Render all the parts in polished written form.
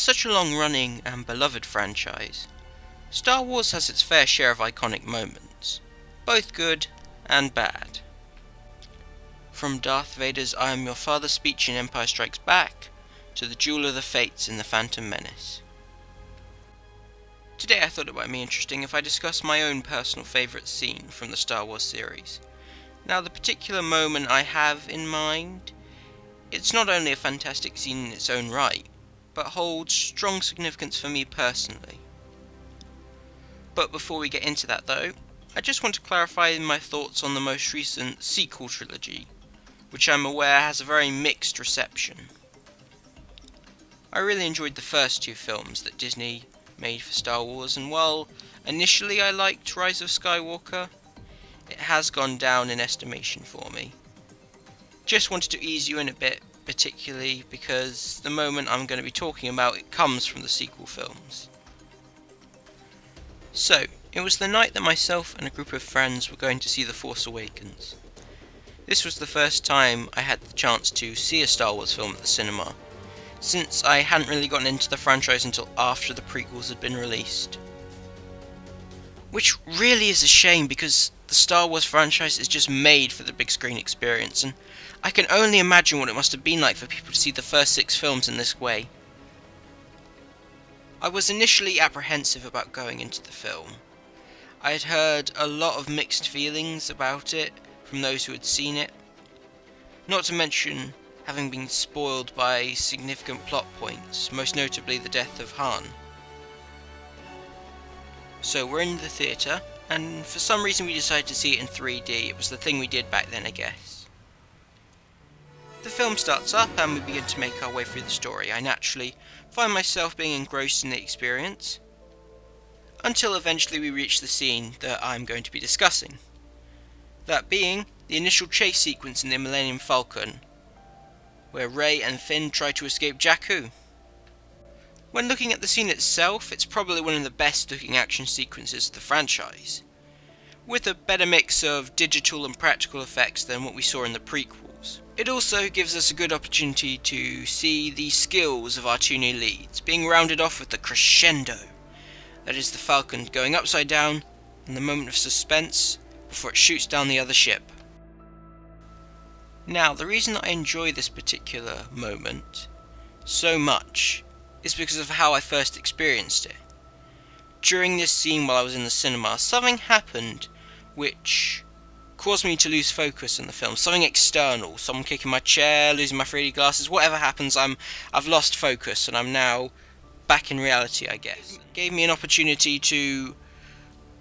As such a long-running and beloved franchise, Star Wars has its fair share of iconic moments, both good and bad. From Darth Vader's "I am your father" speech in Empire Strikes Back, to the Duel of the Fates in The Phantom Menace. Today I thought it might be interesting if I discuss my own personal favourite scene from the Star Wars series. Now, the particular moment I have in mind, it's not only a fantastic scene in its own right, but holds strong significance for me personally. But before we get into that though, I just want to clarify my thoughts on the most recent sequel trilogy, which I'm aware has a very mixed reception. I really enjoyed the first two films that Disney made for Star Wars, and while initially I liked Rise of Skywalker, it has gone down in estimation for me. Just wanted to ease you in a bit, particularly because the moment I'm going to be talking about it comes from the sequel films. So, it was the night that myself and a group of friends were going to see The Force Awakens. This was the first time I had the chance to see a Star Wars film at the cinema, since I hadn't really gotten into the franchise until after the prequels had been released. Which really is a shame, because the Star Wars franchise is just made for the big screen experience, and I can only imagine what it must have been like for people to see the first 6 films in this way. I was initially apprehensive about going into the film. I had heard a lot of mixed feelings about it from those who had seen it, not to mention having been spoiled by significant plot points, most notably the death of Han. So we're in the theatre, and for some reason we decided to see it in 3D. It was the thing we did back then, I guess. The film starts up and we begin to make our way through the story. I naturally find myself being engrossed in the experience, until eventually we reach the scene that I'm going to be discussing. That being the initial chase sequence in the Millennium Falcon, where Rey and Finn try to escape Jakku. When looking at the scene itself, it's probably one of the best looking action sequences of the franchise, with a better mix of digital and practical effects than what we saw in the prequels. It also gives us a good opportunity to see the skills of our two new leads, being rounded off with the crescendo that is the Falcon going upside down in the moment of suspense before it shoots down the other ship. Now, the reason I enjoy this particular moment so much is because of how I first experienced it. During this scene while I was in the cinema, something happened which caused me to lose focus in the film. Something external, someone kicking my chair, losing my 3D glasses, whatever happens, I've lost focus and I'm now back in reality, I guess. It gave me an opportunity to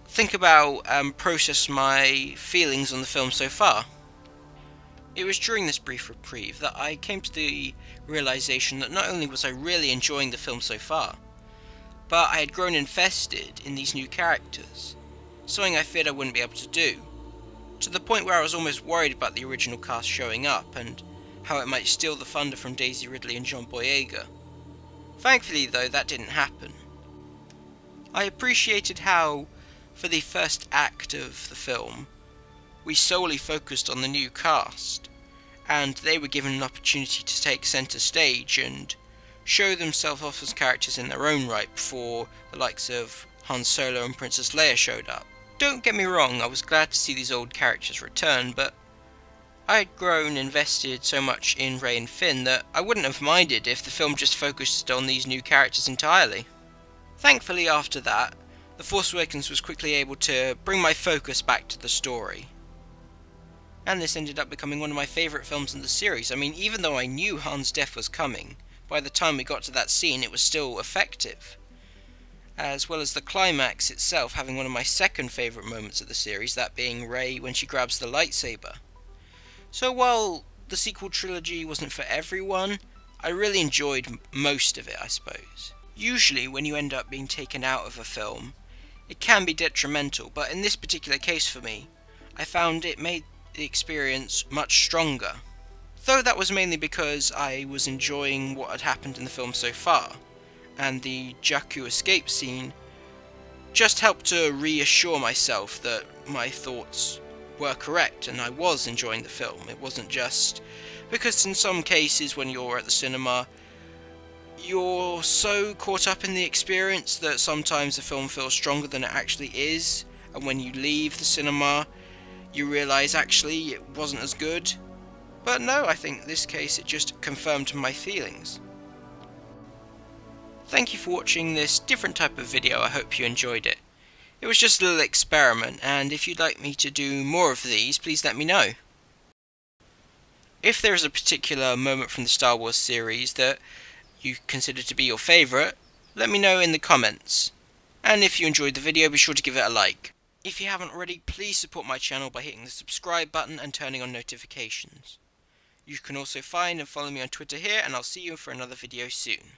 think about and process my feelings on the film so far. It was during this brief reprieve that I came to the realization that not only was I really enjoying the film so far, but I had grown invested in these new characters, something I feared I wouldn't be able to do, to the point where I was almost worried about the original cast showing up and how it might steal the thunder from Daisy Ridley and John Boyega. Thankfully though, that didn't happen. I appreciated how, for the first act of the film, we solely focused on the new cast, and they were given an opportunity to take centre stage and show themselves off as characters in their own right before the likes of Han Solo and Princess Leia showed up. Don't get me wrong, I was glad to see these old characters return, but I had grown invested so much in Rey and Finn that I wouldn't have minded if the film just focused on these new characters entirely. Thankfully after that, The Force Awakens was quickly able to bring my focus back to the story. And this ended up becoming one of my favourite films in the series. I mean, even though I knew Han's death was coming, by the time we got to that scene it was still effective. As well as the climax itself having one of my second favourite moments of the series, that being Rey when she grabs the lightsaber. So while the sequel trilogy wasn't for everyone, I really enjoyed most of it, I suppose. Usually when you end up being taken out of a film, it can be detrimental, but in this particular case for me, I found it made the experience much stronger. Though that was mainly because I was enjoying what had happened in the film so far, and the Jakku escape scene just helped to reassure myself that my thoughts were correct and I was enjoying the film. It wasn't just because in some cases when you're at the cinema you're so caught up in the experience that sometimes the film feels stronger than it actually is, and when you leave the cinema you realise actually it wasn't as good. But no, I think in this case it just confirmed my feelings. Thank you for watching this different type of video. I hope you enjoyed it. It was just a little experiment, and if you'd like me to do more of these, please let me know. If there is a particular moment from the Star Wars series that you consider to be your favourite, let me know in the comments. And if you enjoyed the video, be sure to give it a like. If you haven't already, please support my channel by hitting the subscribe button and turning on notifications. You can also find and follow me on Twitter here, and I'll see you for another video soon.